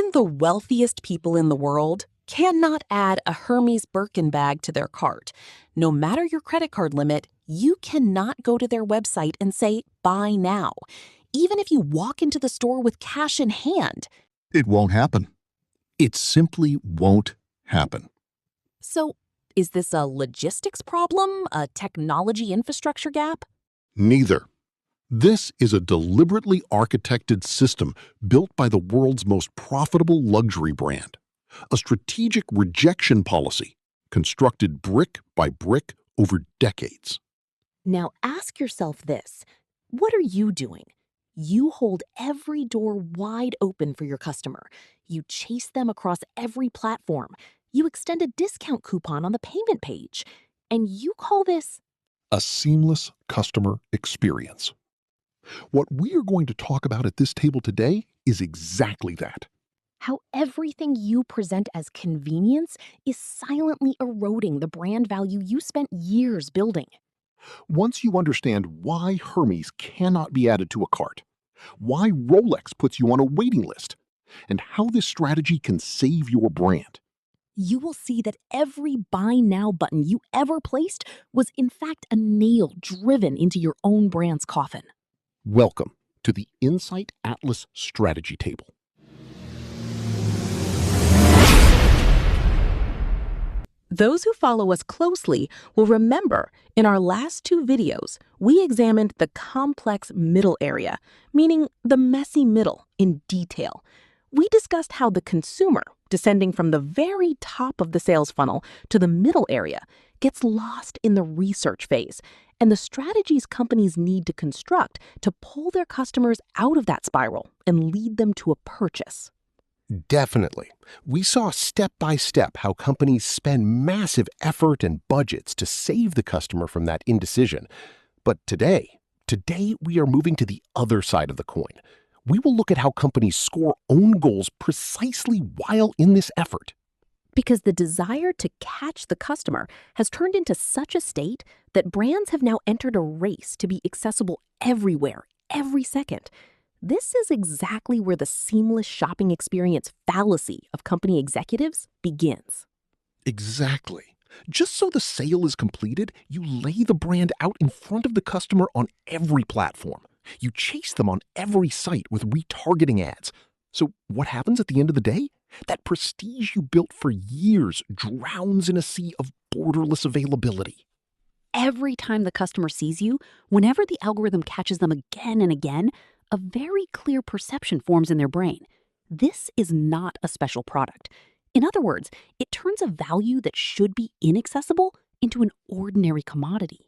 Even the wealthiest people in the world cannot add a Hermès Birkin bag to their cart. No matter your credit card limit, you cannot go to their website and say, buy now. Even if you walk into the store with cash in hand. It won't happen. It simply won't happen. So, is this a logistics problem, a technology infrastructure gap? Neither. This is a deliberately architected system built by the world's most profitable luxury brand. A strategic rejection policy constructed brick by brick over decades. Now ask yourself this. What are you doing? You hold every door wide open for your customer. You chase them across every platform. You extend a discount coupon on the payment page. And you call this a seamless customer experience. What we are going to talk about at this table today is exactly that. How everything you present as convenience is silently eroding the brand value you spent years building. Once you understand why Hermès cannot be added to a cart, why Rolex puts you on a waiting list, and how this strategy can save your brand, you will see that every buy now button you ever placed was in fact a nail driven into your own brand's coffin. Welcome to the Insight Atlas Strategy Table. Those who follow us closely will remember in our last two videos, we examined the complex middle area, meaning the messy middle, in detail. We discussed how the consumer, descending from the very top of the sales funnel to the middle area, gets lost in the research phase, and the strategies companies need to construct to pull their customers out of that spiral and lead them to a purchase. Definitely. We saw step by step how companies spend massive effort and budgets to save the customer from that indecision. But today we are moving to the other side of the coin. We will look at how companies score own goals precisely while in this effort. Because the desire to catch the customer has turned into such a state that brands have now entered a race to be accessible everywhere, every second. This is exactly where the seamless shopping experience fallacy of company executives begins. Exactly. Just so the sale is completed, you lay the brand out in front of the customer on every platform. You chase them on every site with retargeting ads. So what happens at the end of the day? That prestige you built for years drowns in a sea of borderless availability. Every time the customer sees you, whenever the algorithm catches them again and again, a very clear perception forms in their brain. This is not a special product. In other words, it turns a value that should be inaccessible into an ordinary commodity.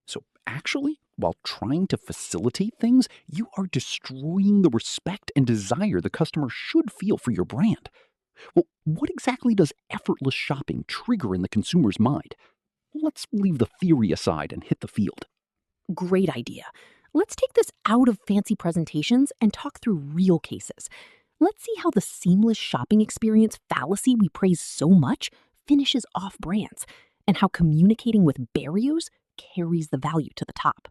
So actually, while trying to facilitate things, you are destroying the respect and desire the customer should feel for your brand. Well, what exactly does effortless shopping trigger in the consumer's mind? Let's leave the theory aside and hit the field. Great idea. Let's take this out of fancy presentations and talk through real cases. Let's see how the seamless shopping experience fallacy we praise so much finishes off brands, and how communicating with barriers carries the value to the top.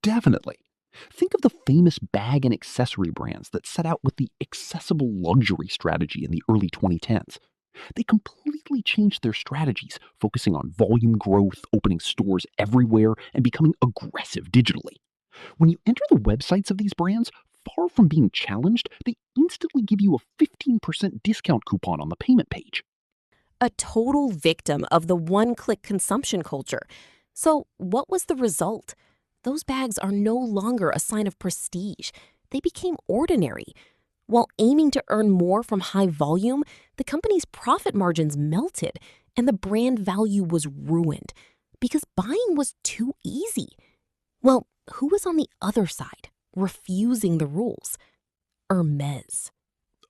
Definitely. Think of the famous bag and accessory brands that set out with the accessible luxury strategy in the early 2010s. They completely changed their strategies, focusing on volume growth, opening stores everywhere, and becoming aggressive digitally. When you enter the websites of these brands, far from being challenged, they instantly give you a 15% discount coupon on the payment page. A total victim of the one-click consumption culture. So what was the result? Those bags are no longer a sign of prestige. They became ordinary. While aiming to earn more from high volume, the company's profit margins melted and the brand value was ruined because buying was too easy. Well, who was on the other side, refusing the rules? Hermès.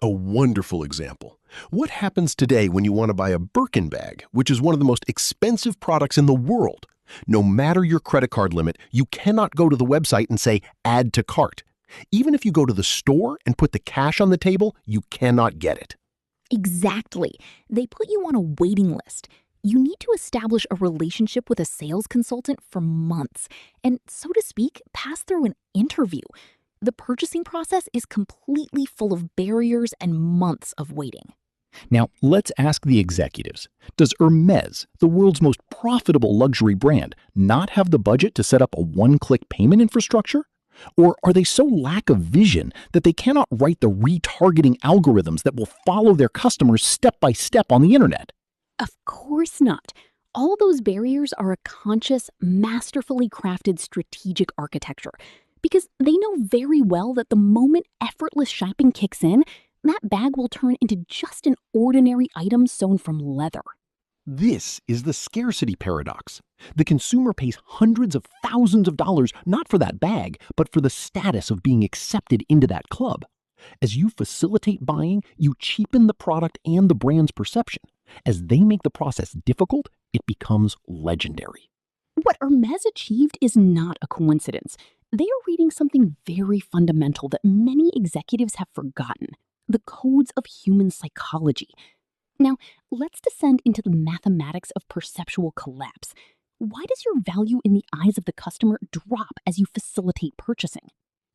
A wonderful example. What happens today when you want to buy a Birkin bag, which is one of the most expensive products in the world? No matter your credit card limit, you cannot go to the website and say, add to cart. Even if you go to the store and put the cash on the table, you cannot get it. Exactly. They put you on a waiting list. You need to establish a relationship with a sales consultant for months and, so to speak, pass through an interview. The purchasing process is completely full of barriers and months of waiting. Now, let's ask the executives. Does Hermès, the world's most profitable luxury brand, not have the budget to set up a one-click payment infrastructure? Or are they so lack of vision that they cannot write the retargeting algorithms that will follow their customers step by step on the internet? Of course not. All those barriers are a conscious, masterfully crafted strategic architecture, because they know very well that the moment effortless shopping kicks in, that bag will turn into just an ordinary item sewn from leather. This is the scarcity paradox. The consumer pays hundreds of thousands of dollars not for that bag, but for the status of being accepted into that club. As you facilitate buying, you cheapen the product and the brand's perception. As they make the process difficult, it becomes legendary. What Hermès achieved is not a coincidence. They are reading something very fundamental that many executives have forgotten: the codes of human psychology. Now, let's descend into the mathematics of perceptual collapse. Why does your value in the eyes of the customer drop as you facilitate purchasing?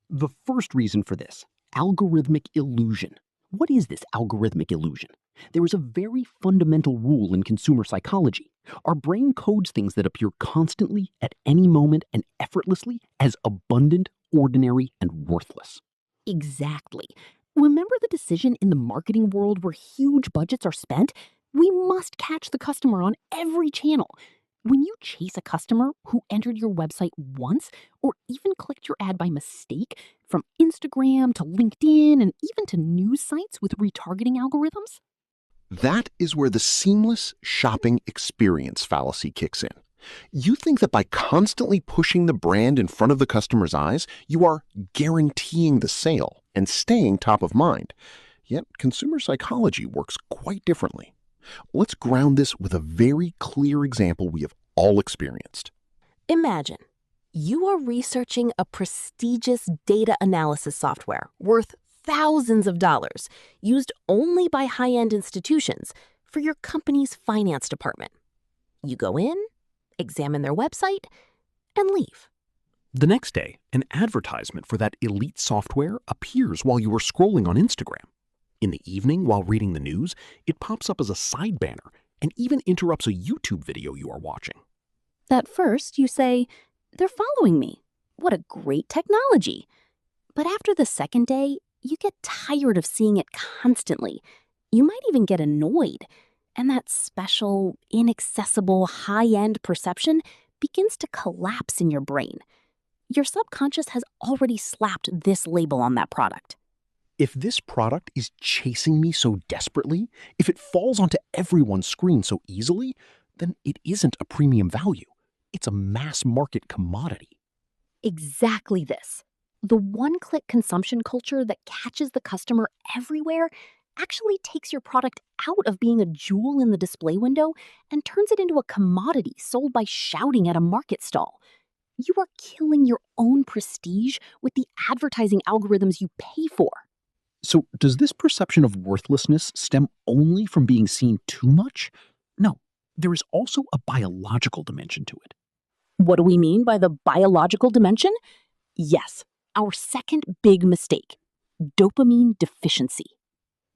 The first reason for this: algorithmic illusion. What is this algorithmic illusion? There is a very fundamental rule in consumer psychology. Our brain codes things that appear constantly, at any moment, and effortlessly as abundant, ordinary, and worthless. Exactly. Remember the decision in the marketing world where huge budgets are spent? We must catch the customer on every channel. When you chase a customer who entered your website once or even clicked your ad by mistake, from Instagram to LinkedIn and even to news sites with retargeting algorithms, That is where the seamless shopping experience fallacy kicks in. You think that by constantly pushing the brand in front of the customer's eyes, you are guaranteeing the sale and staying top of mind. Yet consumer psychology works quite differently. Let's ground this with a very clear example we have all experienced. Imagine you are researching a prestigious data analysis software worth thousands of dollars, used only by high-end institutions for your company's finance department. You go in, examine their website, and leave. The next day, an advertisement for that elite software appears while you are scrolling on Instagram. In the evening, while reading the news, it pops up as a side banner and even interrupts a YouTube video you are watching. at first you say, "They're following me. What a great technology." But after the second day, you get tired of seeing it constantly. You might even get annoyed. And that special, inaccessible, high-end perception begins to collapse in your brain. Your subconscious has already slapped this label on that product. If this product is chasing me so desperately, if it falls onto everyone's screen so easily, then it isn't a premium value. It's a mass market commodity. Exactly this. The one-click consumption culture that catches the customer everywhere actually takes your product out of being a jewel in the display window and turns it into a commodity sold by shouting at a market stall. You are killing your own prestige with the advertising algorithms you pay for. So does this perception of worthlessness stem only from being seen too much? No, there is also a biological dimension to it. What do we mean by the biological dimension? Yes, our second big mistake: dopamine deficiency.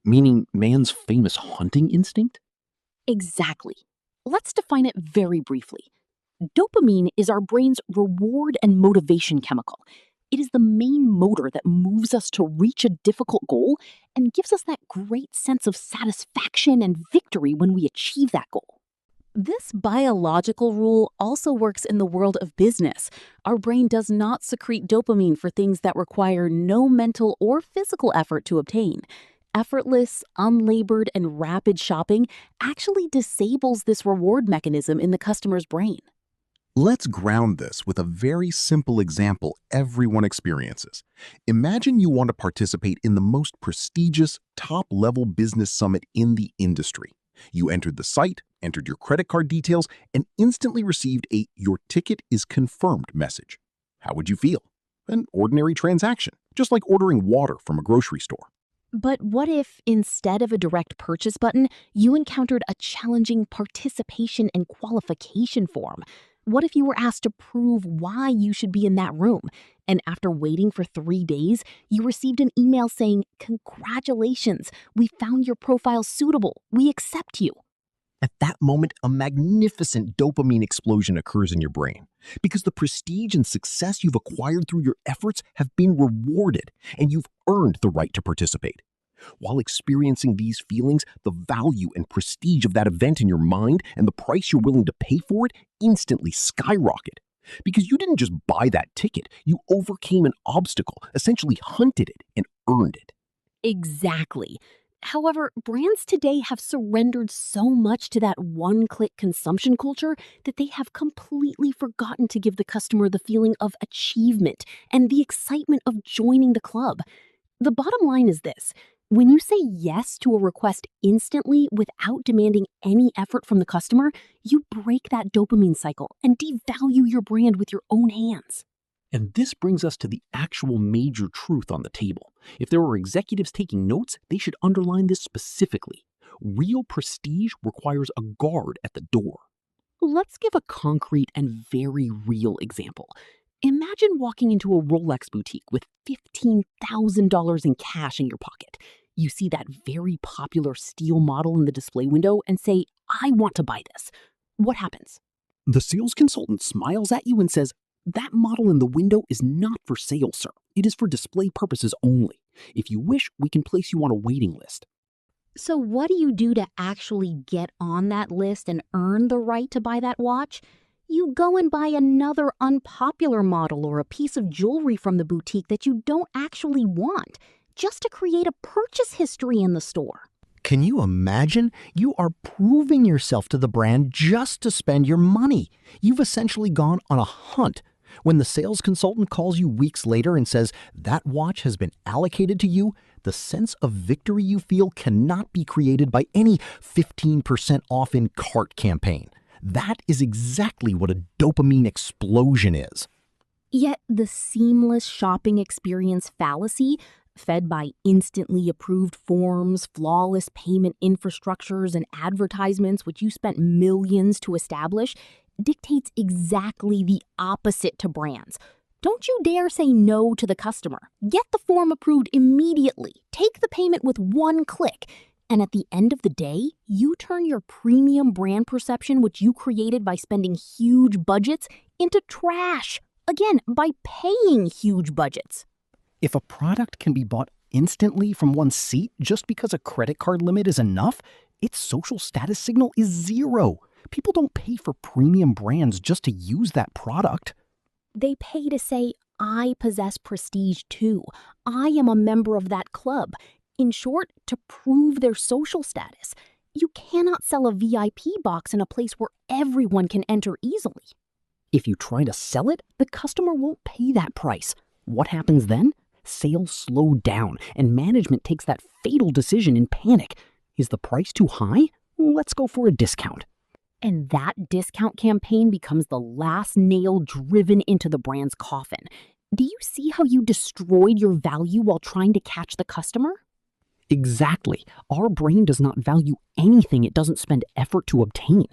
Meaning man's famous hunting instinct? Exactly. Let's define it very briefly. Dopamine is our brain's reward and motivation chemical. It is the main motor that moves us to reach a difficult goal and gives us that great sense of satisfaction and victory when we achieve that goal. This biological rule also works in the world of business. Our brain does not secrete dopamine for things that require no mental or physical effort to obtain. Effortless, unlabored, and rapid shopping actually disables this reward mechanism in the customer's brain. Let's ground this with a very simple example everyone experiences. Imagine you want to participate in the most prestigious, top-level business summit in the industry. You entered the site, entered your credit card details, and instantly received a "your ticket is confirmed" message. How would you feel? An ordinary transaction, just like ordering water from a grocery store. But what if, instead of a direct purchase button, you encountered a challenging participation and qualification form? What if you were asked to prove why you should be in that room, and after waiting for 3 days, you received an email saying, "Congratulations, we found your profile suitable. We accept you." At that moment, a magnificent dopamine explosion occurs in your brain because the prestige and success you've acquired through your efforts have been rewarded and you've earned the right to participate. While experiencing these feelings, the value and prestige of that event in your mind and the price you're willing to pay for it instantly skyrocket. Because you didn't just buy that ticket, you overcame an obstacle, essentially hunted it and earned it. Exactly. However, brands today have surrendered so much to that one-click consumption culture that they have completely forgotten to give the customer the feeling of achievement and the excitement of joining the club. The bottom line is this: when you say yes to a request instantly without demanding any effort from the customer, you break that dopamine cycle and devalue your brand with your own hands. And this brings us to the actual major truth on the table. If there are executives taking notes, they should underline this specifically. Real prestige requires a guard at the door. Let's give a concrete and very real example. Imagine walking into a Rolex boutique with $15,000 in cash in your pocket. You see that very popular steel model in the display window and say, "I want to buy this." What happens? The sales consultant smiles at you and says, "That model in the window is not for sale, sir. It is for display purposes only. If you wish, we can place you on a waiting list." So what do you do to actually get on that list and earn the right to buy that watch? You go and buy another unpopular model or a piece of jewelry from the boutique that you don't actually want, just to create a purchase history in the store. Can you imagine? You are proving yourself to the brand just to spend your money. You've essentially gone on a hunt. When the sales consultant calls you weeks later and says that watch has been allocated to you, the sense of victory you feel cannot be created by any 15% off in cart campaign. That is exactly what a dopamine explosion is. Yet the seamless shopping experience fallacy, fed by instantly approved forms, flawless payment infrastructures, and advertisements which you spent millions to establish, dictates exactly the opposite to brands. Don't you dare say no to the customer. Get the form approved immediately. Take the payment with one click. And at the end of the day, you turn your premium brand perception, which you created by spending huge budgets, into trash. Again, by paying huge budgets. If a product can be bought instantly from one's seat just because a credit card limit is enough, its social status signal is zero. People don't pay for premium brands just to use that product. They pay to say, "I possess prestige too. I am a member of that club." In short, to prove their social status. You cannot sell a VIP box in a place where everyone can enter easily. If you try to sell it, the customer won't pay that price. What happens then? Sales slow down, and management takes that fatal decision in panic. Is the price too high? Let's go for a discount. And that discount campaign becomes the last nail driven into the brand's coffin. Do you see how you destroyed your value while trying to catch the customer? Exactly. Our brain does not value anything it doesn't spend effort to obtain.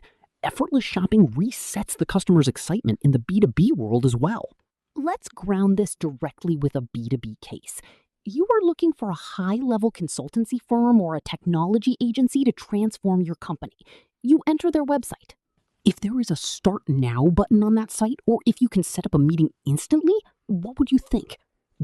Effortless shopping resets the customer's excitement in the B2B world as well. Let's ground this directly with a B2B case. You are looking for a high-level consultancy firm or a technology agency to transform your company. You enter their website. If there is a Start Now button on that site, or if you can set up a meeting instantly, what would you think?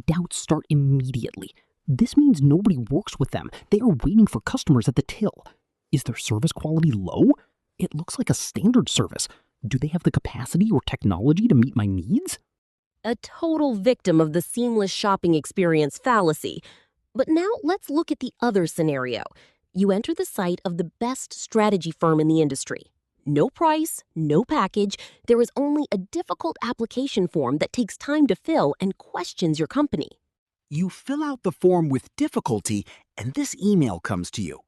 Doubts start immediately. This means nobody works with them. They are waiting for customers at the till. Is their service quality low? It looks like a standard service. Do they have the capacity or technology to meet my needs? A total victim of the seamless shopping experience fallacy. But now let's look at the other scenario. You enter the site of the best strategy firm in the industry. No price, no package. There is only a difficult application form that takes time to fill and questions your company. You fill out the form with difficulty, and this email comes to you.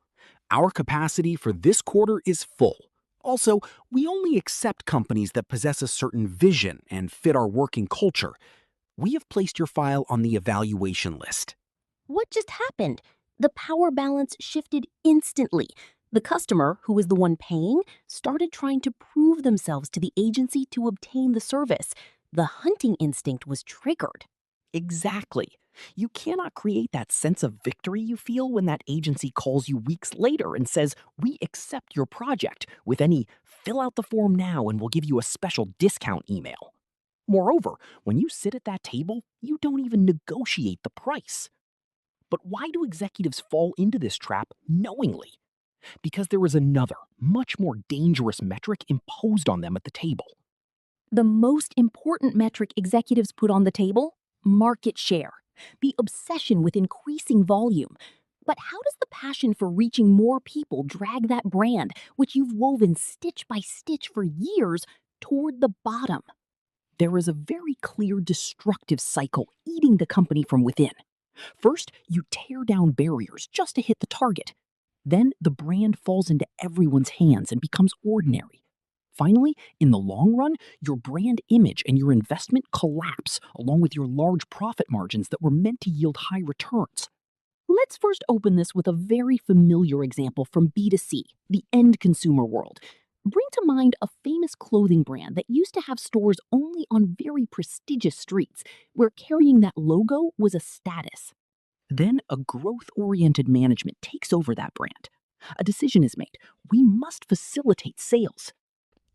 Our capacity for this quarter is full. Also, we only accept companies that possess a certain vision and fit our working culture. We have placed your file on the evaluation list. What just happened? The power balance shifted instantly. The customer, who was the one paying, started trying to prove themselves to the agency to obtain the service. The hunting instinct was triggered. Exactly. You cannot create that sense of victory you feel when that agency calls you weeks later and says, "We accept your project," with any "fill out the form now and we'll give you a special discount" email. Moreover, when you sit at that table, you don't even negotiate the price. But why do executives fall into this trap knowingly? Because there is another, much more dangerous metric imposed on them at the table. The most important metric executives put on the table? Market share. The obsession with increasing volume. But how does the passion for reaching more people drag that brand, which you've woven stitch by stitch for years, toward the bottom? There is a very clear destructive cycle eating the company from within. First, you tear down barriers just to hit the target. Then the brand falls into everyone's hands and becomes ordinary. Finally, in the long run, your brand image and your investment collapse, along with your large profit margins that were meant to yield high returns. Let's first open this with a very familiar example from B2C, the end consumer world. Bring to mind a famous clothing brand that used to have stores only on very prestigious streets, where carrying that logo was a status. Then a growth-oriented management takes over that brand. A decision is made. We must facilitate sales.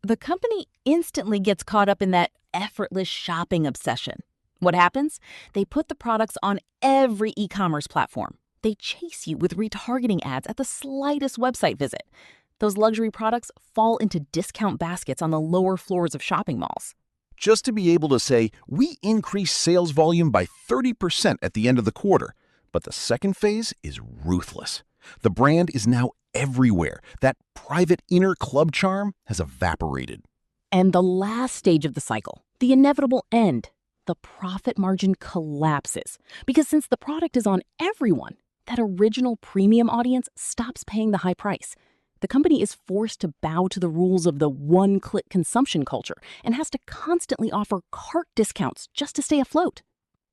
The company instantly gets caught up in that effortless shopping obsession. What happens? They put the products on every e-commerce platform. They chase you with retargeting ads at the slightest website visit. Those luxury products fall into discount baskets on the lower floors of shopping malls. Just to be able to say, we increased sales volume by 30% at the end of the quarter. But the second phase is ruthless. The brand is now everywhere. That private inner club charm has evaporated. And the last stage of the cycle, the inevitable end, the profit margin collapses. Because since the product is on everyone, that original premium audience stops paying the high price. The company is forced to bow to the rules of the one-click consumption culture and has to constantly offer cart discounts just to stay afloat.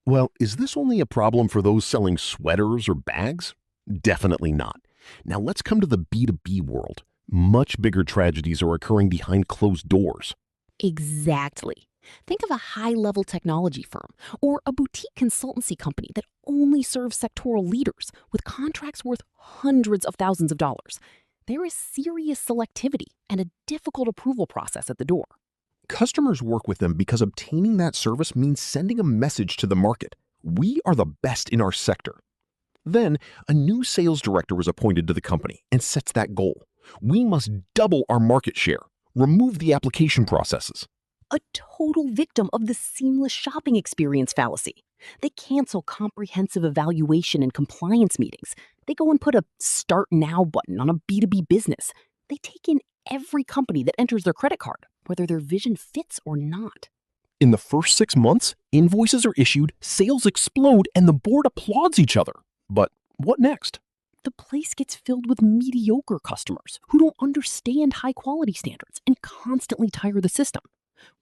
Well, is this only a problem for those selling sweaters or bags? Definitely not. Now let's come to the B2B world. Much bigger tragedies are occurring behind closed doors. Exactly. Think of a high-level technology firm or a boutique consultancy company that only serves sectoral leaders with contracts worth hundreds of thousands of dollars. There is serious selectivity and a difficult approval process at the door. Customers work with them because obtaining that service means sending a message to the market. We are the best in our sector. Then, a new sales director is appointed to the company and sets that goal. We must double our market share, remove the application processes. A total victim of the seamless shopping experience fallacy. They cancel comprehensive evaluation and compliance meetings. They go and put a Start Now button on a B2B business. They take in every company that enters their credit card, whether their vision fits or not. In the first 6 months, invoices are issued, sales explode, and the board applauds each other. But what next? The place gets filled with mediocre customers who don't understand high-quality standards and constantly tire the system.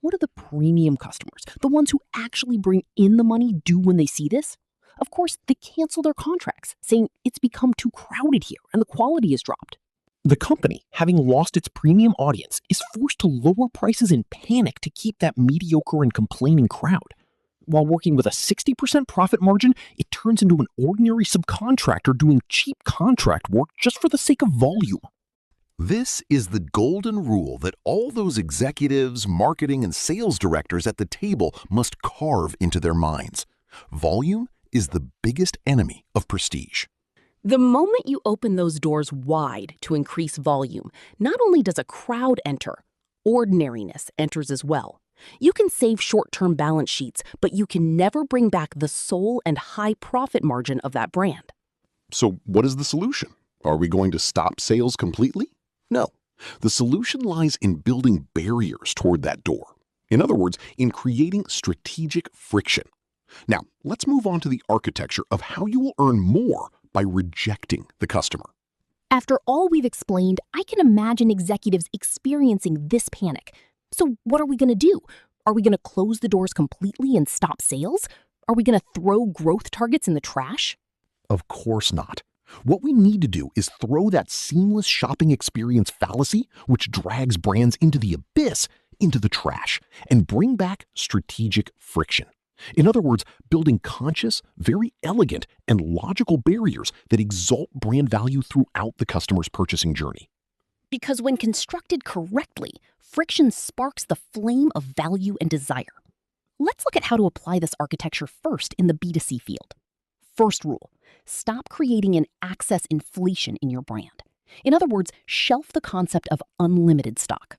What do the premium customers, the ones who actually bring in the money, do when they see this? Of course, they cancel their contracts, saying it's become too crowded here and the quality has dropped. The company, having lost its premium audience, is forced to lower prices in panic to keep that mediocre and complaining crowd. While working with a 60% profit margin, it turns into an ordinary subcontractor doing cheap contract work just for the sake of volume. This is the golden rule that all those executives, marketing, and sales directors at the table must carve into their minds. Volume is the biggest enemy of prestige. The moment you open those doors wide to increase volume, not only does a crowd enter, ordinariness enters as well. You can save short-term balance sheets, but you can never bring back the soul and high profit margin of that brand. So what is the solution? Are we going to stop sales completely? No. The solution lies in building barriers toward that door. In other words, in creating strategic friction. Now, let's move on to the architecture of how you will earn more by rejecting the customer. After all we've explained, I can imagine executives experiencing this panic. So what are we going to do? Are we going to close the doors completely and stop sales? Are we going to throw growth targets in the trash? Of course not. What we need to do is throw that seamless shopping experience fallacy, which drags brands into the abyss, into the trash, and bring back strategic friction. In other words, building conscious, very elegant, and logical barriers that exalt brand value throughout the customer's purchasing journey. Because when constructed correctly, friction sparks the flame of value and desire. Let's look at how to apply this architecture first in the B2C field. First rule, stop creating an access inflation in your brand. In other words, shelf the concept of unlimited stock.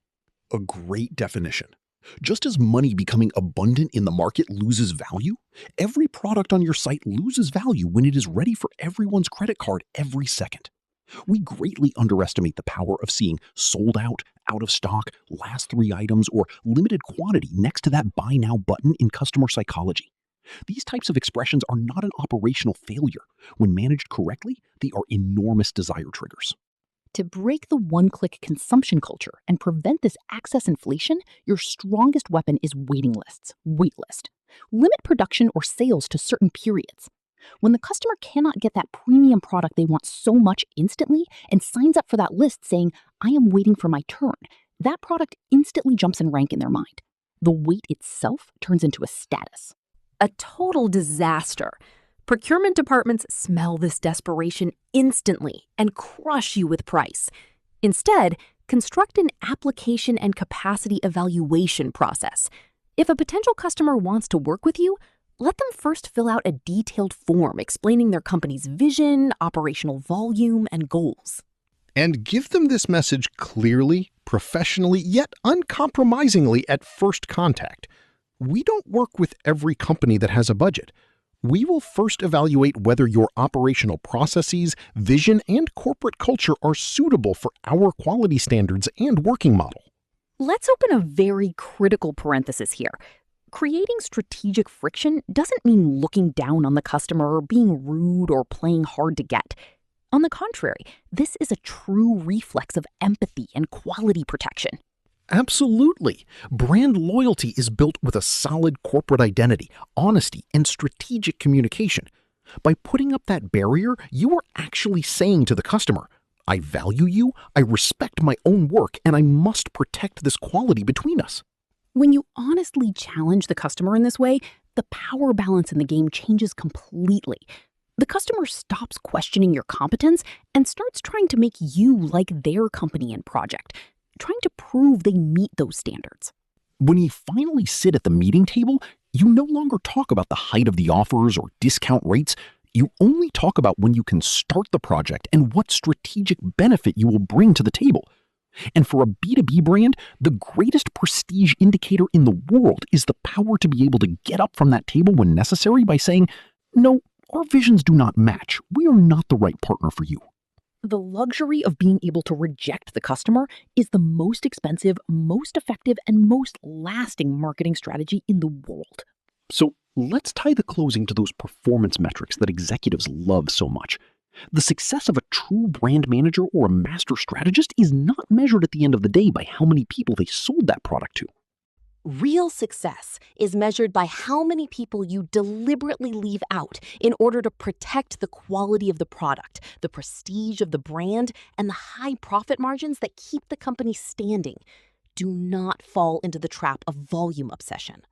A great definition. Just as money becoming abundant in the market loses value, every product on your site loses value when it is ready for everyone's credit card every second. We greatly underestimate the power of seeing sold out of stock, last 3 items, or limited quantity next to that buy now button in customer psychology. These types of expressions are not an operational failure. When managed correctly, they are enormous desire triggers. To break the one-click consumption culture and prevent this access inflation, your strongest weapon is waiting lists, waitlist. Limit production or sales to certain periods. When the customer cannot get that premium product they want so much instantly and signs up for that list saying, "I am waiting for my turn," that product instantly jumps in rank in their mind. The wait itself turns into a status. A total disaster. Procurement departments smell this desperation instantly and crush you with price. Instead, construct an application and capacity evaluation process. If a potential customer wants to work with you, let them first fill out a detailed form explaining their company's vision, operational volume, and goals. And give them this message clearly, professionally, yet uncompromisingly at first contact. We don't work with every company that has a budget. We will first evaluate whether your operational processes, vision, and corporate culture are suitable for our quality standards and working model. Let's open a very critical parenthesis here. Creating strategic friction doesn't mean looking down on the customer, being rude, or playing hard to get. On the contrary, this is a true reflex of empathy and quality protection. Absolutely. Brand loyalty is built with a solid corporate identity, honesty, and strategic communication. By putting up that barrier, you are actually saying to the customer, "I value you, I respect my own work, and I must protect this quality between us." When you honestly challenge the customer in this way, the power balance in the game changes completely. The customer stops questioning your competence and starts trying to make you like their company and project, trying to prove they meet those standards. When you finally sit at the meeting table, you no longer talk about the height of the offers or discount rates. You only talk about when you can start the project and what strategic benefit you will bring to the table. And for a B2B brand, the greatest prestige indicator in the world is the power to be able to get up from that table when necessary by saying, "No, our visions do not match. We are not the right partner for you." The luxury of being able to reject the customer is the most expensive, most effective, and most lasting marketing strategy in the world. So let's tie the closing to those performance metrics that executives love so much. The success of a true brand manager or a master strategist is not measured at the end of the day by how many people they sold that product to. Real success is measured by how many people you deliberately leave out in order to protect the quality of the product, the prestige of the brand, and the high profit margins that keep the company standing. Do not fall into the trap of volume obsession.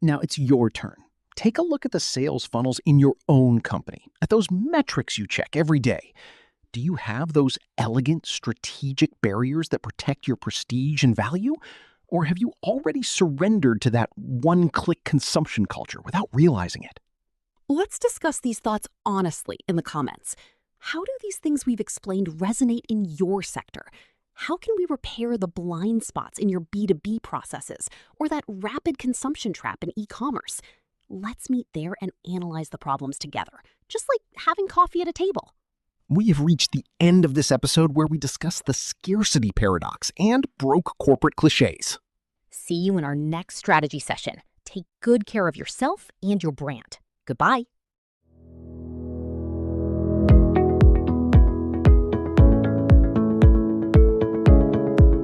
Now it's your turn. Take a look at the sales funnels in your own company, at those metrics you check every day. Do you have those elegant, strategic barriers that protect your prestige and value? Or have you already surrendered to that one-click consumption culture without realizing it? Let's discuss these thoughts honestly in the comments. How do these things we've explained resonate in your sector? How can we repair the blind spots in your B2B processes or that rapid consumption trap in e-commerce? Let's meet there and analyze the problems together, just like having coffee at a table. We have reached the end of this episode where we discuss the scarcity paradox and broke corporate cliches. See you in our next strategy session. Take good care of yourself and your brand. Goodbye.